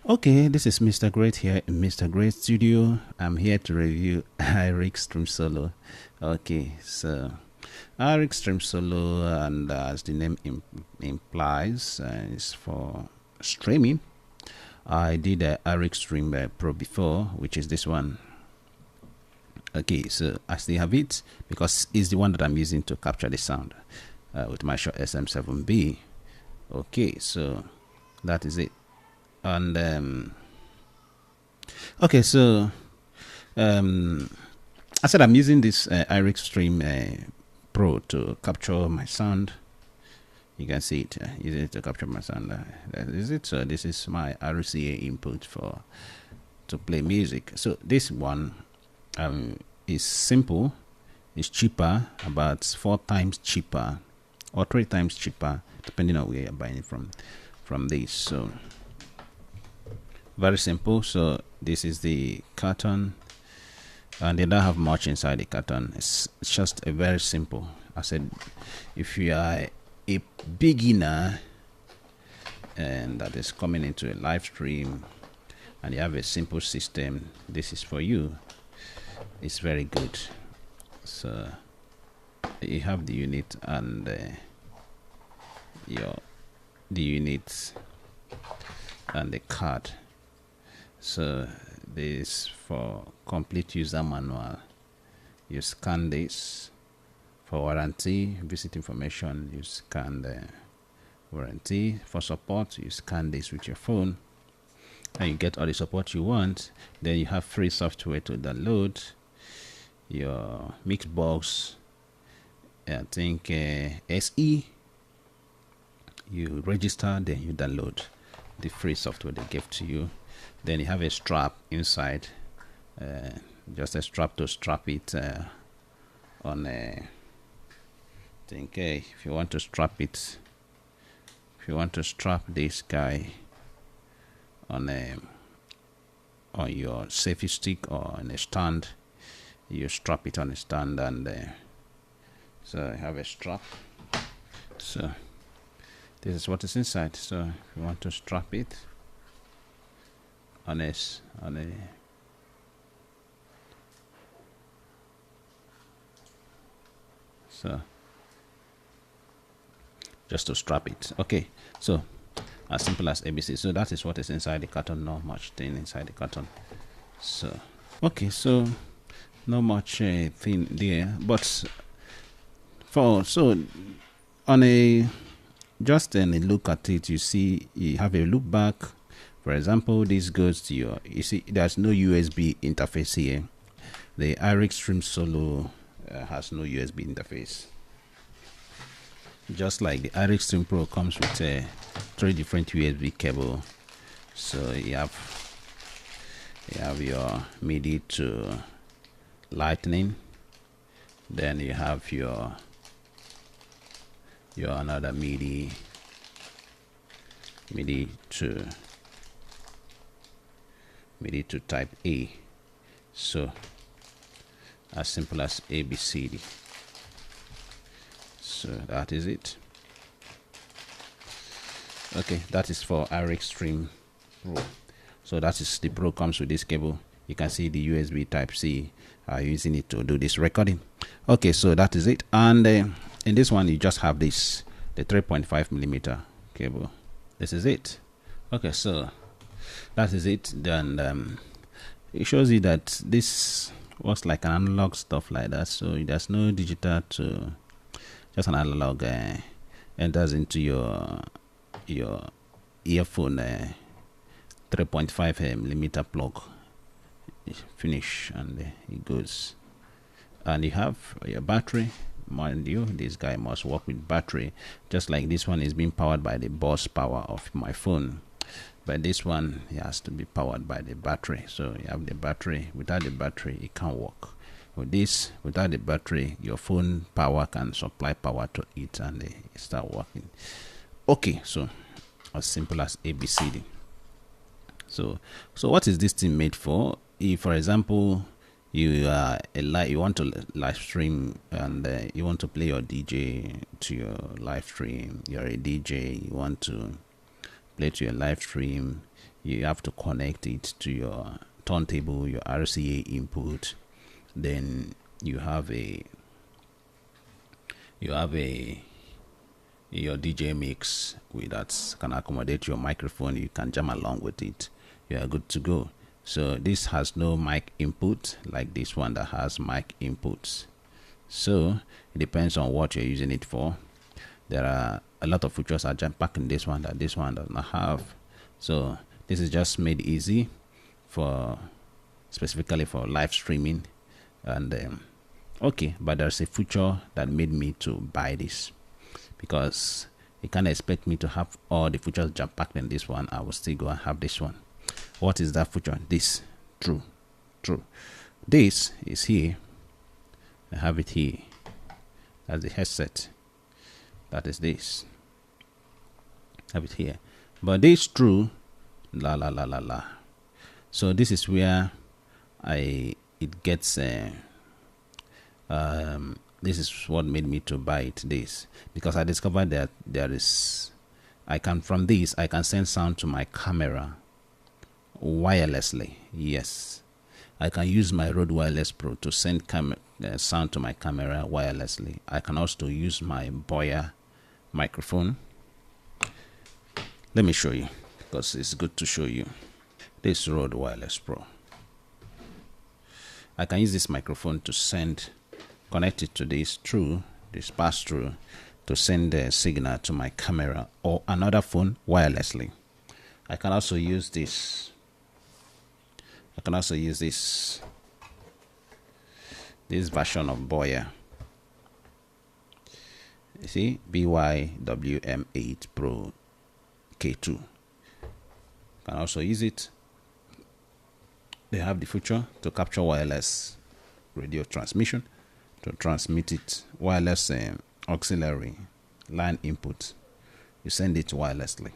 Okay, this is Mr. Great here in Mr. Great Studio. I'm here to review Irig Stream Solo. Okay, so Irig Stream Solo, and as the name implies, is for streaming. I did a Irig Stream Pro before, which is this one. Okay, so I still have it because it's the one that I'm using to capture the sound with my Shure SM7B. Okay, so that is it. And okay, so I said I'm using this Irig Stream Pro to capture my sound. You can see it, using it to capture my sound. That is it. So this is my RCA input to play music. So this one is simple. It's cheaper, about 4 times cheaper or 3 times cheaper, depending on where you're buying it from this. So very simple. So this is the carton, and they don't have much inside the carton. It's just a very simple. I said, if you are a beginner and that is coming into a live stream and you have a simple system, this is for you. It's very good. So you have the unit and the unit and the card. So this for complete user manual. You scan this for warranty, visit information. You scan the warranty. For support, you scan this with your phone, and you get all the support you want. Then you have free software to download. Your mix box, I think SE. You register, then you download the free software they give to you. Then you have a strap inside, just a strap to strap it on a. Think if you want to strap it, if you want to strap this guy on your selfie stick or on a stand, you strap it on a stand, and so I have a strap. So this is what is inside. So if you want to strap it on a so just to strap it. Okay, so as simple as ABC. So that is what is inside the carton. Not much thing inside the carton. So okay, so not much thing there, but so on a just in a look at it, you see you have a look back. For example, this goes to your, you see there's no USB interface here. The Irig Stream Solo has no USB interface. Just like the Irig Stream Pro comes with 3 different USB cable. So you have your MIDI to Lightning. Then you have your another MIDI to type A. So as simple as ABCD. So that is it. Okay, that is for Irig Stream Pro. So that is the Pro comes with this cable. You can see the USB type C. Using it to do this recording. Okay, so that is it. And in this one you just have this, the 3.5mm cable. This is it. Okay, so that is it. Then it shows you that this works like an analog stuff like that. So there's no digital to, just an analog enters into your earphone 3.5mm plug. Finish, and it goes. And you have your battery. Mind you, this guy must work with battery, just like this one is being powered by the bus power of my phone, but this one it has to be powered by the battery. So you have the battery. Without the battery it can't work. With this, without the battery, your phone power can supply power to it and it start working. Okay, so as simple as ABCD. So what is this thing made for? If, for example, you want to live stream and you want to play your DJ to your live stream, you're a DJ, you want to play to your live stream, you have to connect it to your turntable, your RCA input. Then you have your DJ mix that can accommodate your microphone. You can jam along with it. You are good to go. So this has no mic input like this one that has mic inputs. So it depends on what you're using it for. There are a lot of features are jam packed in this one that this one does not have. So this is just made easy for specifically for live streaming. And okay, but there's a feature that made me to buy this, because you can't expect me to have all the features jam packed in this one. I will still go and have this one. What is that feature? This. True. This is here. I have it here. That's the headset. That is this. Have it here. But this true. La. So this is where it gets this is what made me to buy it, this, because I discovered that I can send sound to my camera wirelessly. Yes, I can use my Rode Wireless Pro to send sound to my camera wirelessly. I can also use my Boya microphone. Let me show you, because it's good to show you. This Rode Wireless Pro, I can use this microphone to connect it to this pass through to send a signal to my camera or another phone wirelessly. I can also use this. This version of Boya. You see, BYWM8 Pro K2. Can also use it. They have the feature to capture wireless radio transmission, to transmit it wireless auxiliary line input. You send it wirelessly.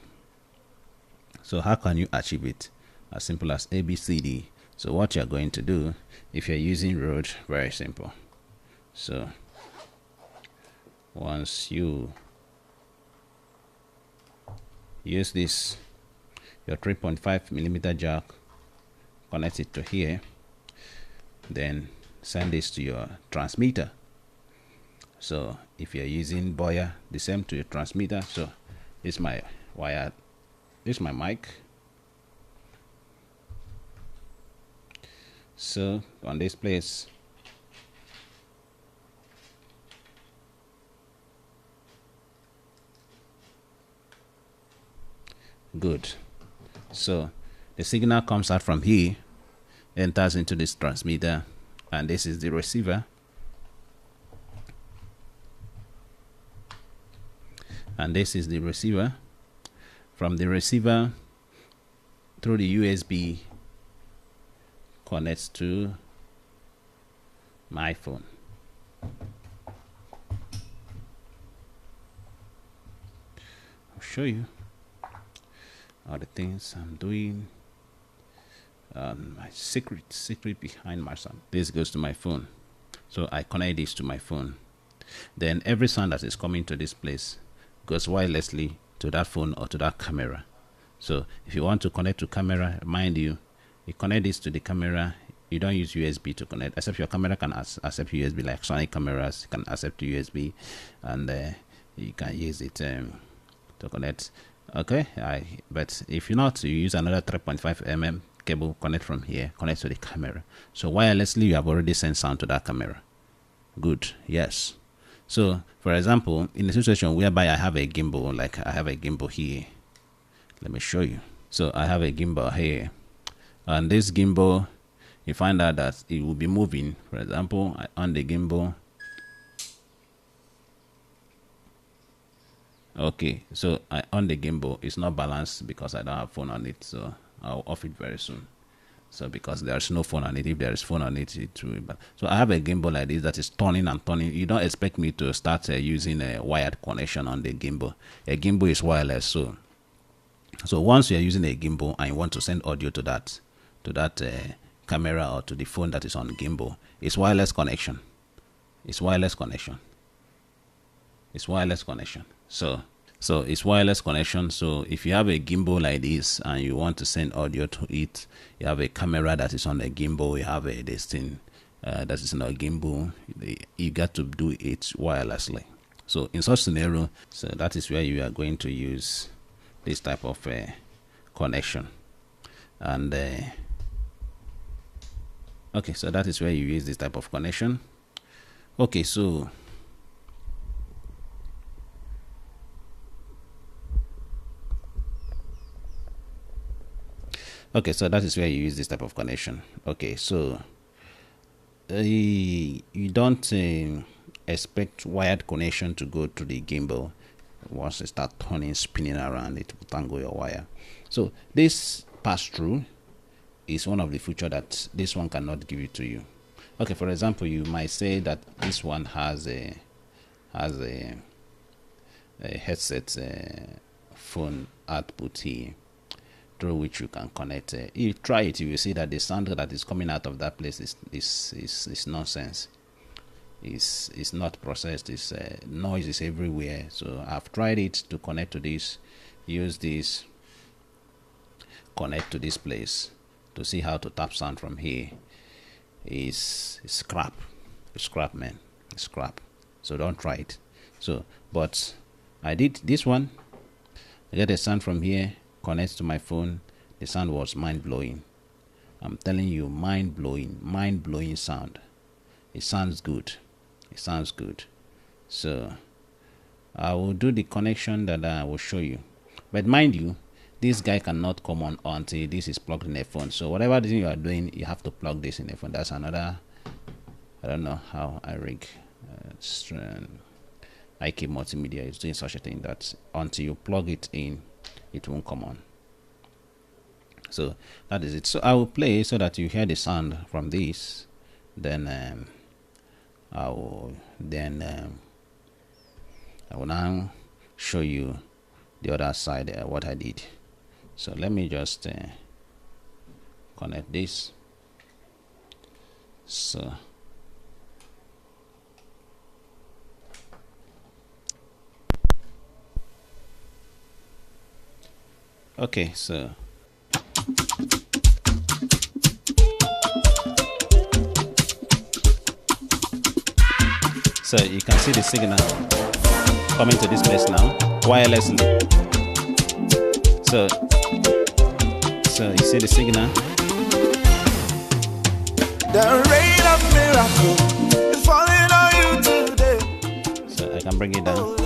So how can you achieve it? As simple as ABCD. So what you're going to do, if you're using Rode, very simple. So once you use this, your 3.5mm jack, connect it to here, then send this to your transmitter. So if you're using Boya, the same to your transmitter. So this is my wire, this is my mic. So on this place, good. So the signal comes out from here, enters into this transmitter, and this is the receiver. And this is the receiver. From the receiver through the USB connects to my phone. I'll show you all the things I'm doing. My secret behind my sound. This goes to my phone. So I connect this to my phone. Then every sound that is coming to this place goes wirelessly to that phone or to that camera. So if you want to connect to camera, mind you connect this to the camera. You don't use USB to connect, except your camera can accept USB, like Sony cameras can accept USB, and you can use it to connect. Okay, but if you're not, you use another 3.5mm cable, connect from here, connect to the camera. So wirelessly, you have already sent sound to that camera. Good, yes. So for example, in a situation whereby I have a gimbal, like I have a gimbal here, let me show you. So I have a gimbal here, and this gimbal, you find out that it will be moving. For example, I on the gimbal. Okay, so I on the gimbal, it's not balanced because I don't have phone on it, so I'll off it very soon. So because there's no phone on it, if there is phone on it, it will. So I have a gimbal like this that is turning and turning. You don't expect me to start using a wired connection on the gimbal. A gimbal is wireless, so once you're using a gimbal and you want to send audio to that camera or to the phone that is on the gimbal, it's wireless connection. It's wireless connection. So So it's wireless connection. So if you have a gimbal like this and you want to send audio to it, you have a camera that is on the gimbal, you have a this thing that is on a gimbal, you got to do it wirelessly. So in such scenario, so that is where you are going to use this type of connection. And okay, so that is where you use this type of connection. Okay, so that is where you use this type of connection. Okay, so you don't expect wired connection to go to the gimbal. Once it start turning, spinning around, it will tangle your wire. So this pass-through is one of the feature that this one cannot give it to you. Okay, for example, you might say that this one has a headset phone output here, through which you can connect. If you try it, you will see that the sound that is coming out of that place is nonsense. It's not processed. It's noise is everywhere. So I've tried it to connect to this, use this, connect to this place to see how to tap sound from here. Is crap. It's crap, man. It's crap. So don't try it. So, but I did this one. I get a sound from here, connects to my phone. The sound was mind-blowing. I'm telling you, mind-blowing sound. It sounds good. It sounds good. So I will do the connection that I will show you. But mind you, this guy cannot come on until this is plugged in a phone. So whatever thing you are doing, you have to plug this in a phone. That's another, I don't know how Irig IK Multimedia is doing such a thing, that until you plug it in, it won't come on. So that is it. So I will play so that you hear the sound from this. Then I will now show you the other side, what I did. So let me just connect this. So okay, so you can see the signal coming to this place now wirelessly. So you see the signal. The rain of miracle is falling on you today. So I can bring it down.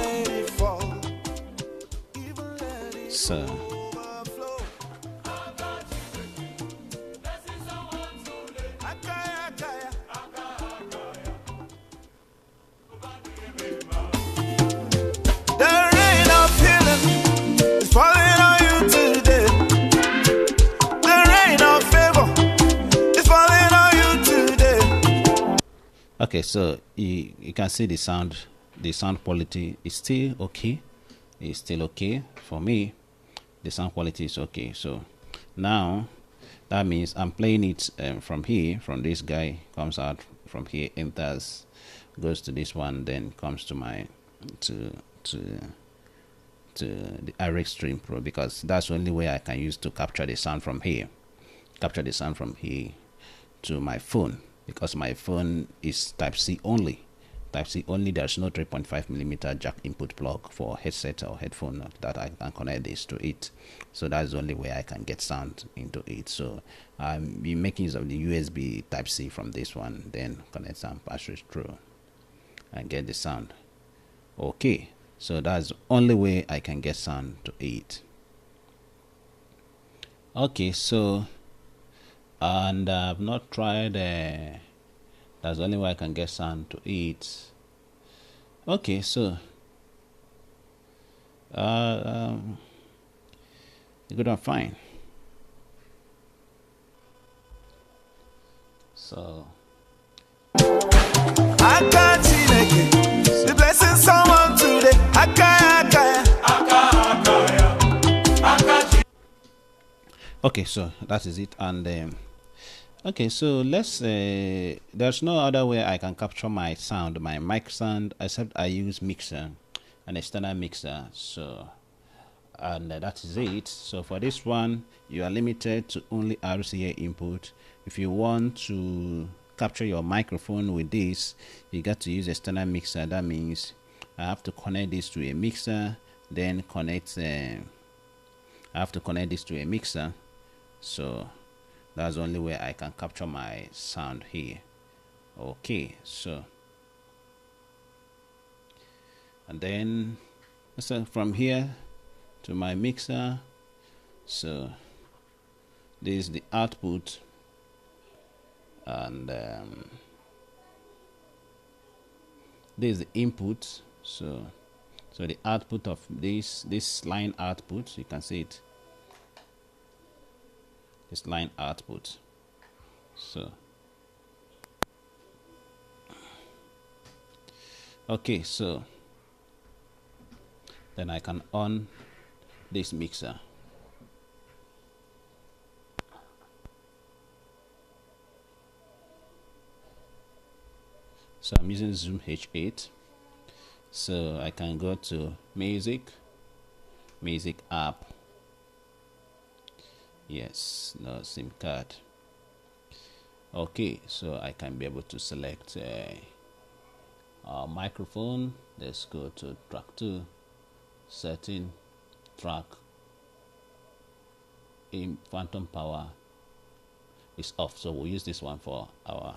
So okay, so you can see the sound quality is still okay. It's still okay for me. The sound quality is okay. So now that means I'm playing it from here, from this guy, comes out from here, enters, goes to this one, then comes to my to the Irig Stream Pro, because that's the only way I can use to capture the sound from here. To my phone, because my phone is Type-C only. Type-C only. There's no 3.5mm jack input plug for headset or headphone that I can connect this to it. So that's the only way I can get sound into it. So I'm making use of the USB Type-C from this one, then connect some passage through and get the sound. Okay, so that's the only way I can get sound to it. Okay, so and I've not tried that's the only way I can get sound to it. Okay, so good and fine. So I can't see the blessing someone today. okay, so that is it. And okay, so let's there's no other way I can capture my sound, my mic sound, except I use mixer. an external mixer. So and that is it. So for this one, you are limited to only RCA input. If you want to capture your microphone with this, you got to use external mixer. That means I have to connect this to a mixer, then I have to connect this to a mixer. So that's the only way I can capture my sound here. Okay, so and then from here to my mixer. So this is the output, and this is the input. So the output of this line output, you can see it, this line output. So okay, so then I can on this mixer. So I'm using Zoom H8. So I can go to music app. Yes, no SIM card. Okay, so I can be able to select a microphone. Let's go to track 2, setting, track, in phantom power is off, so we'll use this one for our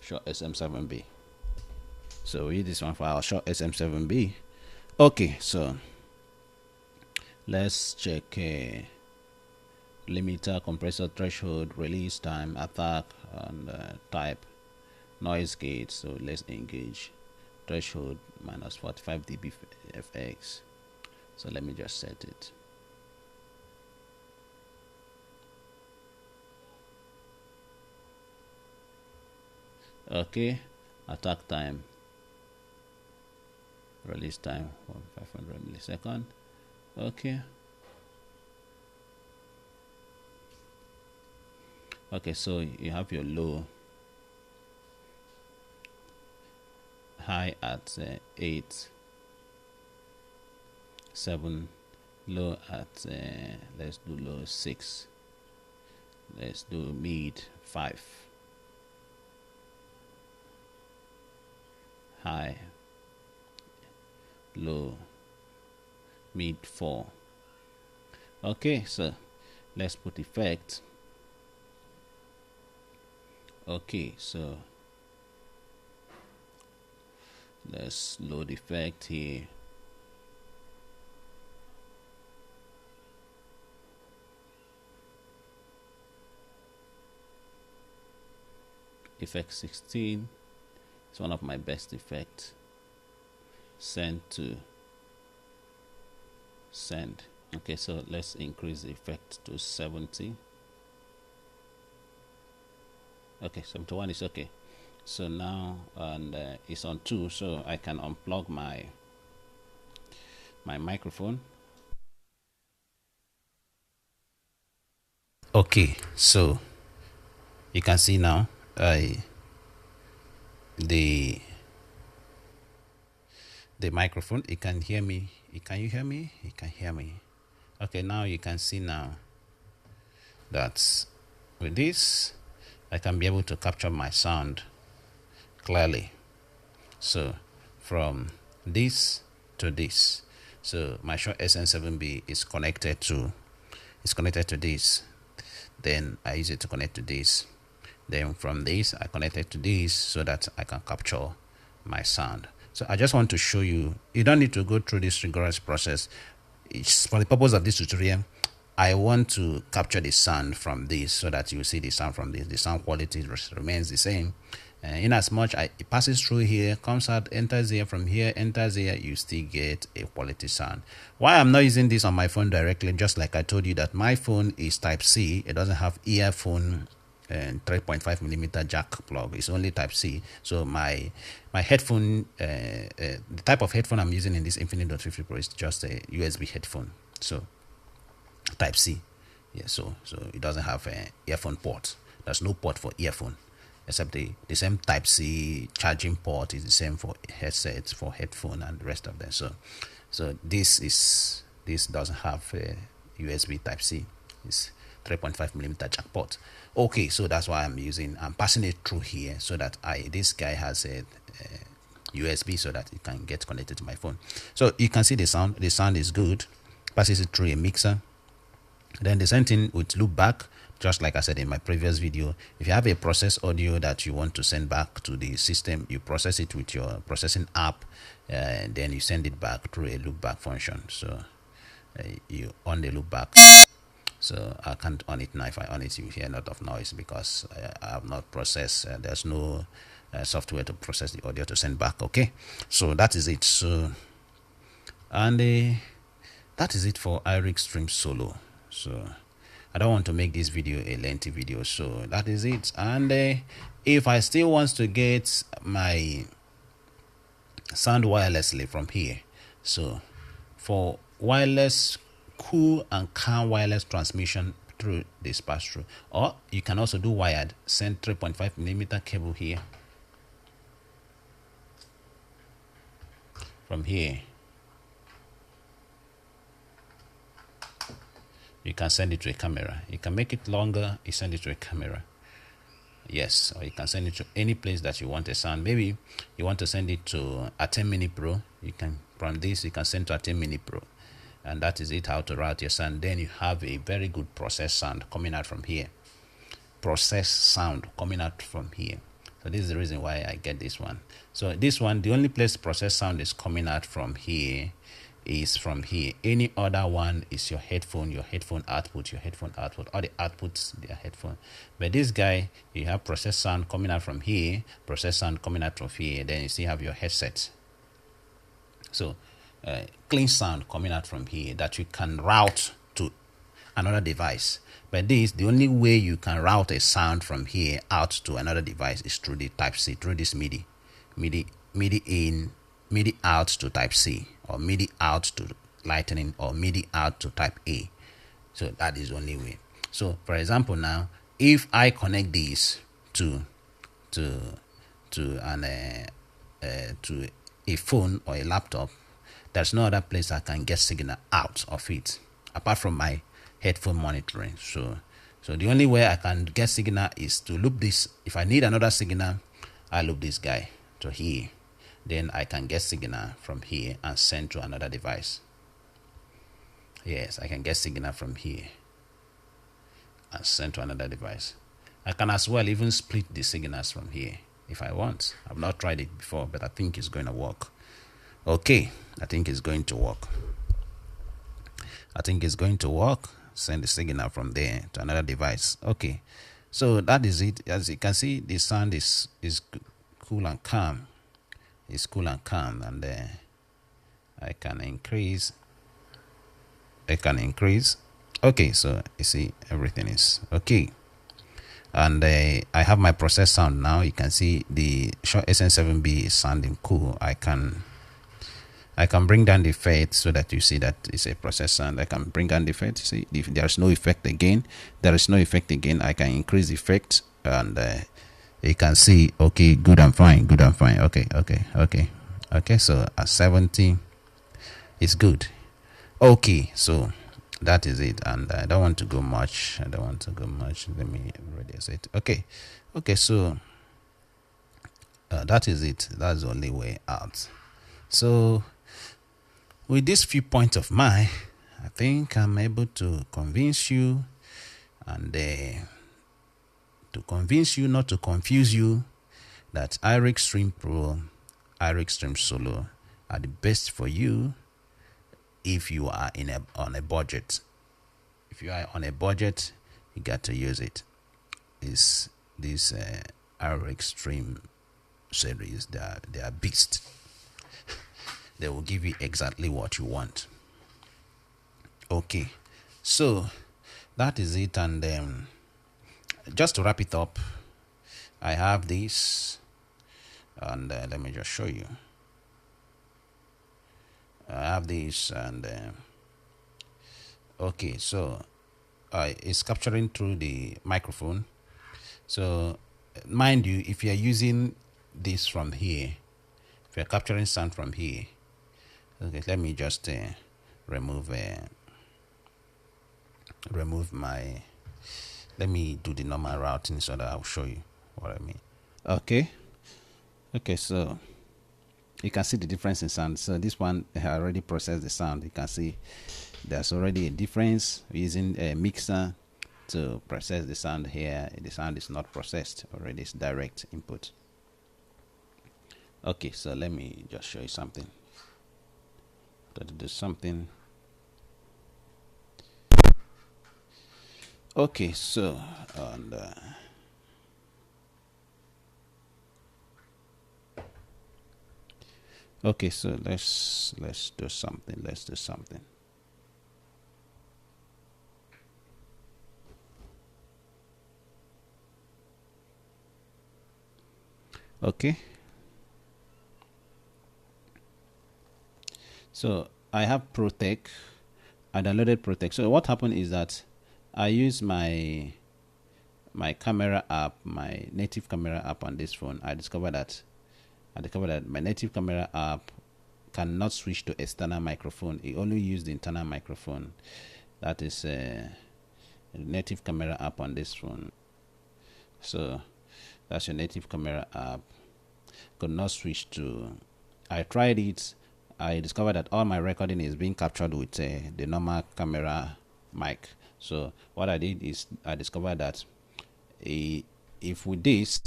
short SM7B. So we use this one for our short SM7B. Okay, so let's check limiter, compressor, threshold, release time, attack, and type, noise gate. So let's engage threshold minus 45 dB FX. So let me just set it. Okay, attack time, release time 500 millisecond. Okay. Okay, so you have your low, high at 8, 7, low at let's do low 6, let's do mid 5, high, low, mid 4. Okay, so let's put effect. Okay, so let's load effect here. Effect 16. It's one of my best effects. Send to send. Okay, so let's increase the effect to 70. Okay, 71 is okay. So now, and it's on 2, so I can unplug my microphone. Okay, so you can see now the microphone. It can hear me. Can you hear me? You can hear me. Okay, now you can see now that with this I can be able to capture my sound clearly. So from this to this, so my Shure SM7B is connected to this. Then I use it to connect to this. Then from this I connected to this so that I can capture my sound. So I just want to show you. You don't need to go through this rigorous process. It's for the purpose of this tutorial. I want to capture the sound from this so that you see the sound from this. The sound quality remains the same. In as much it passes through here, comes out, enters here, from here, enters here, you still get a quality sound. Why I'm not using this on my phone directly, just like I told you that my phone is type C. It doesn't have earphone and 3.5 millimeter jack plug. It's only type C. So my headphone, the type of headphone I'm using in this Infinite.50 Pro is just a USB headphone. So type C. Yeah, so it doesn't have an earphone port. There's no port for earphone. except the same type C charging port is the same for headsets, for headphone, and the rest of them. So this doesn't have a USB type C. It's 3.5 millimeter jack port. Okay, so that's why I'm passing it through here, so that this guy has a USB, so that it can get connected to my phone. So you can see the sound is good. Passes it through a mixer. Then the same thing with loop back, just like I said in my previous video. If you have a process audio that you want to send back to the system, you process it with your processing app, and then you send it back through a loop back function. So you on the loop back. So I can't on it now. If I on it, you hear a lot of noise because I have not processed. There's no software to process the audio to send back. Okay, so that is it. So and that is it for Irig Stream Solo. So I don't want to make this video a lengthy video, so that is it. And if I still want to get my sound wirelessly from here, so for wireless cool and calm wireless transmission through this pass-through, or you can also do wired. Send 3.5 millimeter cable here from here. You can send it to a camera. You can make it longer. You send it to a camera. Yes, or you can send it to any place that you want a sound. Maybe you want to send it to a 10 Mini Pro. You can, from this, you can send to a 10 Mini Pro. And that is it, how to route your sound. Then you have a very good process sound coming out from here. Process sound coming out from here. So this is the reason why I get this one. So this one, the only place process sound is coming out from here is from here. Any other one is your headphone output, all the outputs, they are headphone. But this guy, you have process sound coming out from here, process sound coming out from here, then you still have your headset. So clean sound coming out from here that you can route to another device. But this, the only way you can route a sound from here out to another device is through the type C, through this MIDI in, MIDI out to type C, or MIDI out to lightning, or MIDI out to type A. So that is the only way. So for example, now if I connect these to a phone or a laptop, there's no other place I can get signal out of it apart from my headphone monitoring. So the only way I can get signal is to loop this. If I need another signal, I loop this guy to here. Then I can get signal from here and send to another device. Yes, I can get signal from here and send to another device. I can as well even split the signals from here if I want. I've not tried it before, but I think it's going to work. Okay, I think it's going to work. Send the signal from there to another device. Okay, so that is it. As you can see, the sound is cool and calm. It's cool and calm, and I can increase. Okay, so you see everything is okay, and I have my process sound now. You can see the Shure SN7B is sounding cool. I can bring down the effect so that you see that it's a process sound. I can bring down the effect. See, if there's no effect again, I can increase the effect, and you can see, okay, good and fine. Okay, so at 70 is good. Okay, so that is it, and I don't want to go much. Let me reduce it. Okay, so that is it. That's the only way out. So with this few points of mine, I think I'm able to convince you, and to convince you, not to confuse you, that Irig Stream Pro, Irig Stream Solo are the best for you if you are on a budget. If you are on a budget, you got to use it. This Irig Stream series, they are beasts. They will give you exactly what you want. Okay, so that is it, and just to wrap it up, I have this, and let me just show you. I have this, and okay, so it's capturing through the microphone. So mind you, if you're using this from here, if you're capturing sound from here, okay, let me just remove my, let me do the normal routing so that I'll show you what I mean. Okay, so you can see the difference in sound. So this one I already processed the sound. You can see there's already a difference using a mixer to process the sound. Here the sound is not processed already, it's direct input. Okay, so let me just show you something. To do something. Okay, so and okay, so let's do something. Let's do something. Okay, so I have Protec. I downloaded Protec. So what happened is that I use my camera app, my native camera app on this phone. I discovered that my native camera app cannot switch to external microphone. It only uses the internal microphone. That is a native camera app on this phone. So that's your native camera app. Could not switch to. I tried it. I discovered that all my recording is being captured with the normal camera mic. So what I did is I discovered that if with this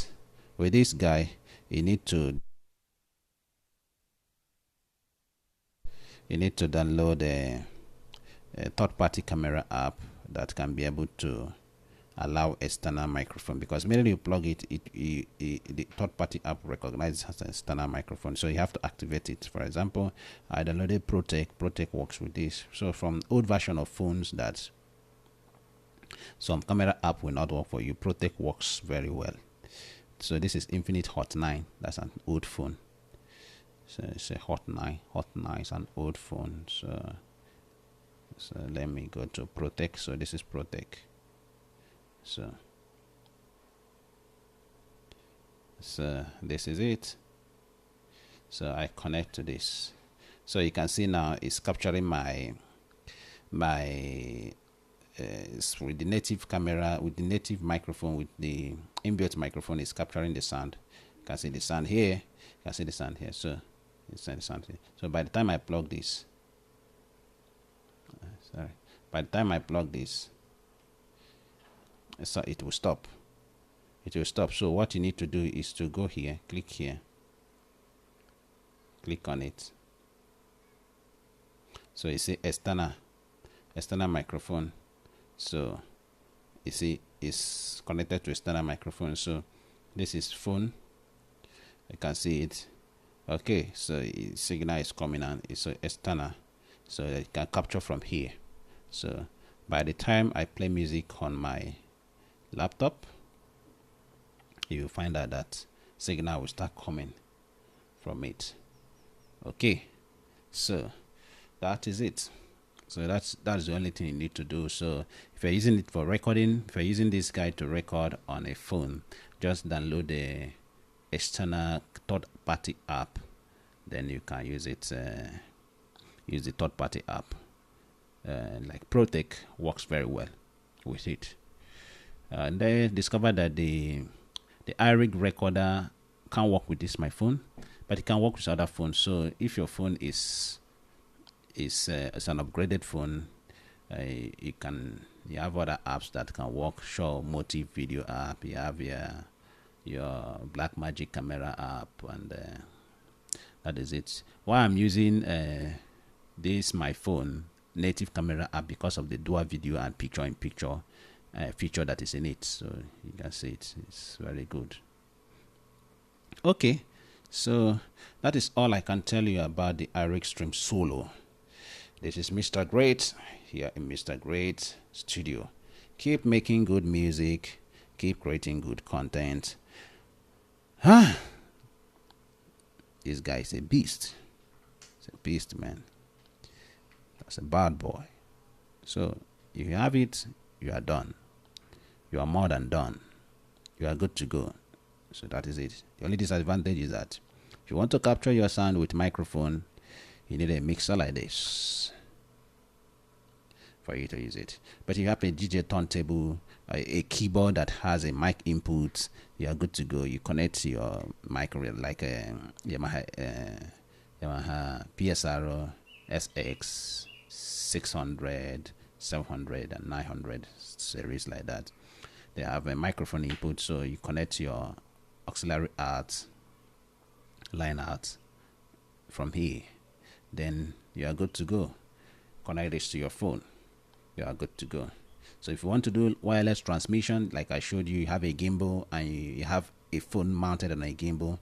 guy, you need to download a third-party camera app that can be able to allow external microphone, because immediately you plug it, the third-party app recognizes as an external microphone, so you have to activate it. For example, I downloaded Protec works with this. So from old version of phones that some camera app will not work for you, Protec works very well. So this is Infinite Hot 9. That's an old phone. So it's a Hot 9 is an old phone. So let me go to Protec. So this is Protec. So this is it. So I connect to this. So you can see now it's capturing my with the native camera, with the native microphone, with the inbuilt microphone, is capturing the sound. You can see the sound here. You can see the sound here. So it's the sound here. So by the time I plug this, by the time I plug this, so it will stop. It will stop. So what you need to do is to go here, click here, click on it. So you see external microphone. So you see it's connected to external microphone. So this is phone. I can see it. Okay, so signal is coming on. It's external, so it can capture from here. So by the time I play music on my laptop, you will find out that signal will start coming from it. Okay, so that is it. So that's the only thing you need to do. So if you're using it for recording, if you're using this guy to record on a phone, just download the external third-party app. Then you can use it. Use the third-party app. Like Protec works very well with it. They discovered that the Irig recorder can't work with this my phone, but it can work with other phones. So if your phone is an upgraded phone, you have other apps that can work. Sure, Motive video app, you have your Blackmagic camera app, and that is it. Why I'm using this my phone native camera app, because of the dual video and picture in picture feature that is in it. So you can see it's very good. Okay, so that is all I can tell you about the Irig Stream Solo. This is Mr. Great here in Mr. Great Studio. Keep making good music, keep creating good content. This guy is a beast. It's a beast, man. That's a bad boy. So if you have it, you are done. You are more than done. You are good to go. So that is it. The only disadvantage is that if you want to capture your sound with microphone, you need a mixer like this for you to use it. But if you have a DJ turntable, a keyboard that has a mic input, you are good to go. You connect your mic like a Yamaha PSR SX 600, 700 and 900 series like that. They have a microphone input, so you connect your auxiliary out, line out from here. Then you are good to go. Connect this to your phone. You are good to go. So if you want to do wireless transmission, like I showed you, you have a gimbal and you have a phone mounted on a gimbal,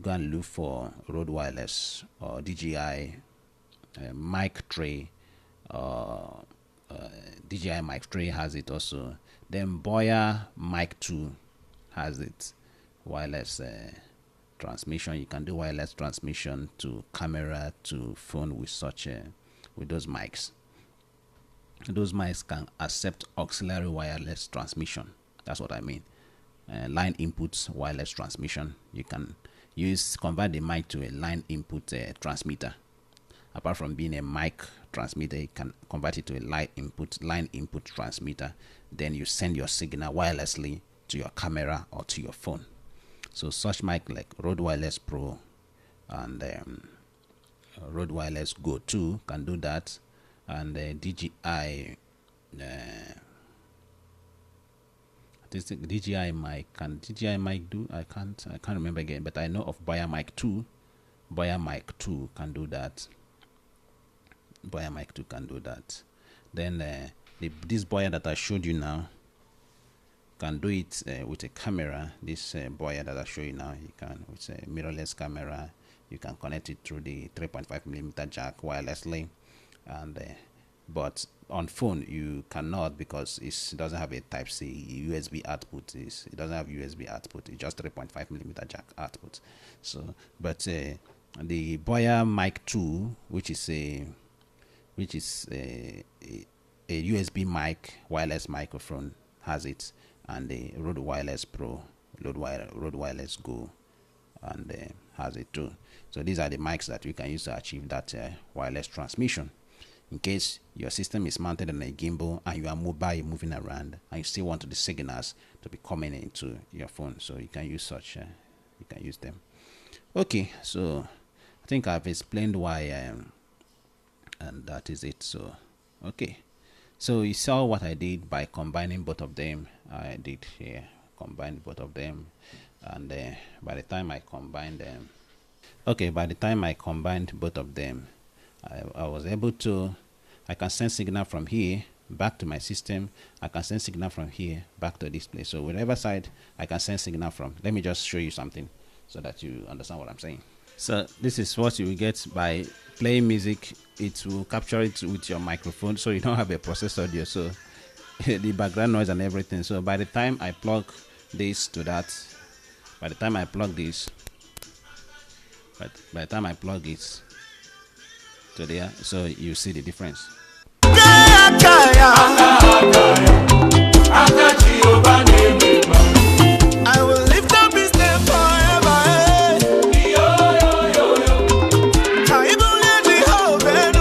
go and look for Rode Wireless or DJI mic tray. DJI mic tray has it also. Then Boya mic 2 has it. Wireless transmission. You can do wireless transmission to camera, to phone with such with those mics. Those mics can accept auxiliary wireless transmission. That's what I mean. Line inputs wireless transmission. You can convert the mic to a line input transmitter. Apart from being a mic transmitter, you can convert it to a line input transmitter. Then you send your signal wirelessly to your camera or to your phone. So such mic like Rode Wireless Pro and Rode Wireless Go 2 can do that, and DJI DJI mic, can DJI mic do? I can't remember again, but I know of Boya mic 2. Boya mic 2 can do that. Boya mic 2 can do that. Then this Boya that I showed you now can do it with a camera. This Boya that I show you now, you can with a mirrorless camera. You can connect it through the 3.5mm jack wirelessly, and but on phone you cannot, because it doesn't have a Type C USB output. It doesn't have USB output. It's just 3.5mm jack output. So, but the Boya mic 2, which is a USB mic, wireless microphone, has it, and the Rode Wireless Pro, Rode Wireless Go, and has it too. So these are the mics that you can use to achieve that wireless transmission. In case your system is mounted on a gimbal and you are mobile, moving around, and you still want the signals to be coming into your phone, so you can use such. You can use them. Okay, so I think I've explained why, and that is it. So okay, so you saw what I did by combining both of them. I did here combine both of them, and by the time I combined them, by the time I combined both of them, I was able to, I can send signal from here back to my system. I can send signal from here back to this place. So whatever side I can send signal from. Let me just show you something so that you understand what I'm saying. So this is what you will get by playing music. It will capture it with your microphone, so you don't have a processed audio, so the background noise and everything. So by the time I plug this to that, by the time I plug this, by the time I plug it to there, so you see the difference. I will lift up his name forever. I believe the hope and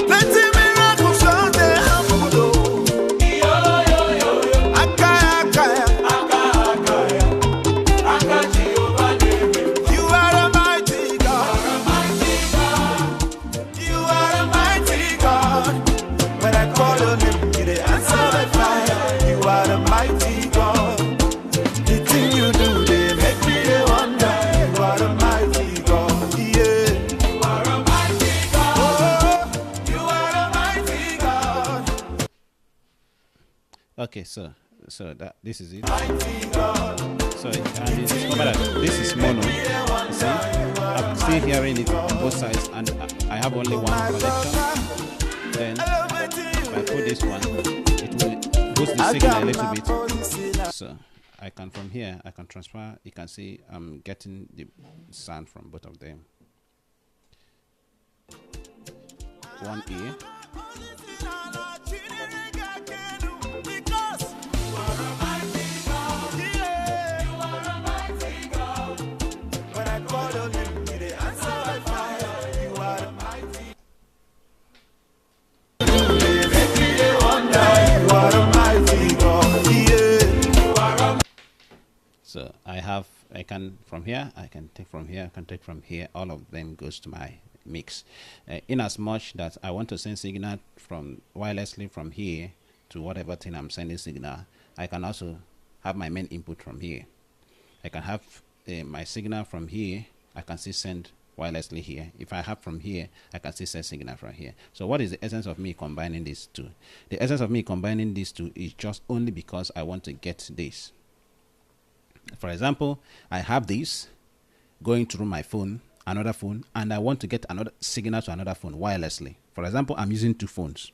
plenty miracles on the humble. You are a mighty God. You are a mighty God. When I call your name, you dey answer by fire. You are a mighty God. The thing you do, they make me dey wonder. You are a mighty God. Yeah. You are a mighty God. Oh, you are a mighty God. Okay, so that this is it. Mighty God. So and you discover that this is mono. You see, I'm still hearing it on both sides, and I have only one connection. Then if I put this one, it will boost the signal a little bit. So I can, from here, I can transfer. You can see I'm getting the sound from both of them. One ear. Because you are a mighty I can from here, I can take from here, I can take from here. All of them goes to my mix. In as much that I want to send signal from wirelessly from here to whatever thing I'm sending signal, I can also have my main input from here. I can have my signal from here. I can still send wirelessly here. If I have from here, I can still send signal from here. So what is the essence of me combining these two? The essence of me combining these two is just only because I want to get this. For example, I have this going through my phone, another phone, and I want to get another signal to another phone wirelessly. For example, I'm using two phones.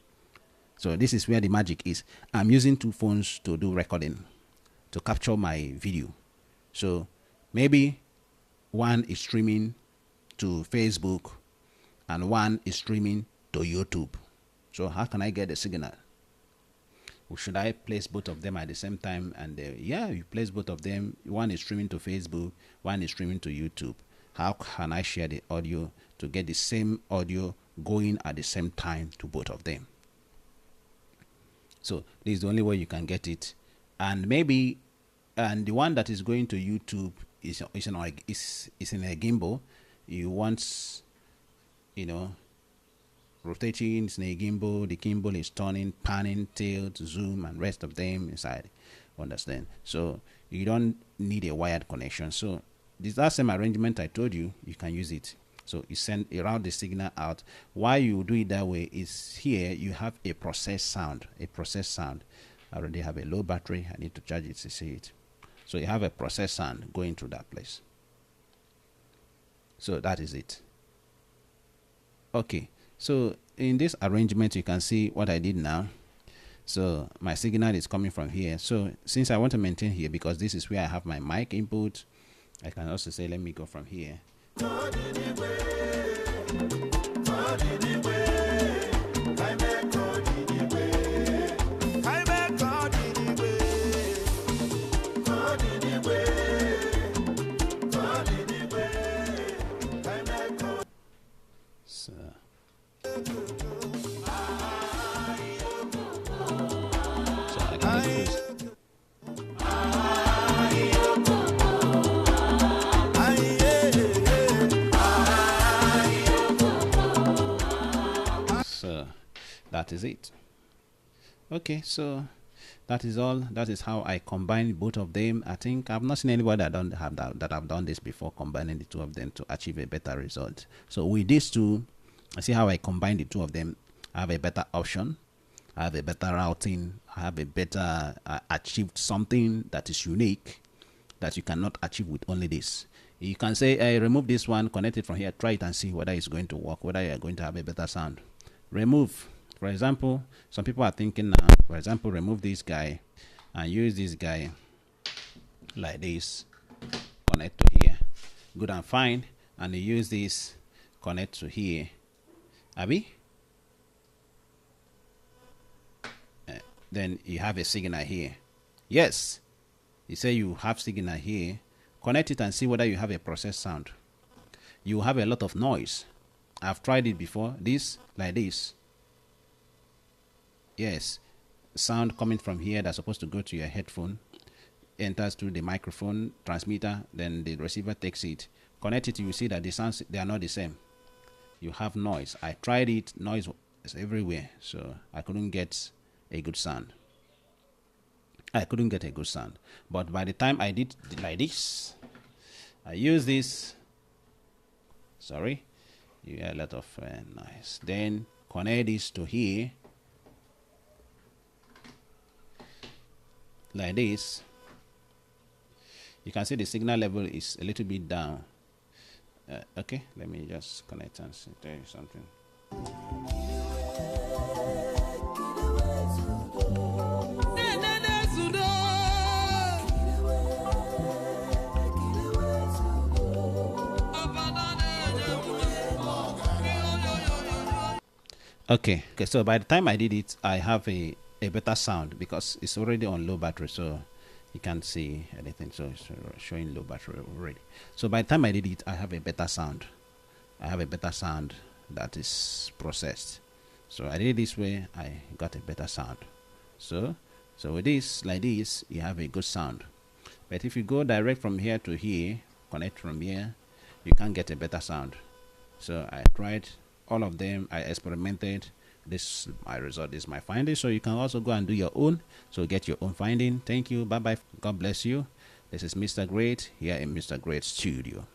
So this is where the magic is. I'm using two phones to do recording, to capture my video. So maybe one is streaming to Facebook and one is streaming to YouTube. So how can I get the signal? Or should I place both of them at the same time? And yeah, you place both of them. One is streaming to Facebook, one is streaming to YouTube. How can I share the audio to get the same audio going at the same time to both of them? So this is the only way you can get it. And maybe, and the one that is going to YouTube is in a gimbal. You want, rotating in a gimbal. The gimbal is turning, panning, tilt, zoom, and rest of them inside. Understand? So you don't need a wired connection. So that same arrangement I told you, you can use it. So you route the signal out. Why you do it that way is here you have a processed sound. A processed sound. I already have a low battery. I need to charge it to see it. So you have a processed sound going through that place. So that is it. Okay. So in this arrangement, you can see what I did now. So my signal is coming from here. So since I want to maintain here, because this is where I have my mic input, I can also say, let me go from here. That is it. Okay, so that is all. That is how I combine both of them. I think I've not seen anybody that have done this before, combining the two of them to achieve a better result. So with these two, I see how I combine the two of them. I have a better option. I have a better routing. I have a better achieved something that is unique that you cannot achieve with only this. You can say, I remove this one, connect it from here, try it and see whether it's going to work, whether you're going to have a better sound. Remove. For example, some people are thinking now, for example, remove this guy and use this guy like this, connect to here. Good and fine. And you use this, connect to here. Abi? Then you have a signal here. Yes. You say you have signal here. Connect it and see whether you have a processed sound. You have a lot of noise. I've tried it before. This, like this. Yes, sound coming from here that's supposed to go to your headphone, enters through the microphone transmitter, then the receiver takes it. Connect it, you see that the sounds, they are not the same. You have noise. I tried it, noise is everywhere, so I couldn't get a good sound. But by the time I did like this, I use this, sorry, you get a lot of noise. Then connect this to here, like this. You can see the signal level is a little bit down. Okay, let me just connect and tell you something. Okay, so by the time I did it, I have a better sound because it's already on low battery, so you can't see anything, so it's showing low battery already. So by the time I did it, I have a better sound. That is processed. So I did it this way, I got a better sound. So with this, like this, you have a good sound. But if you go direct from here to here, connect from here, you can't get a better sound. So I tried all of them, I experimented. This is my result, this is my finding. So you can also go and do your own. So get your own finding. Thank you. Bye bye. God bless you. This is Mr. Great here in Mr. Great Studio.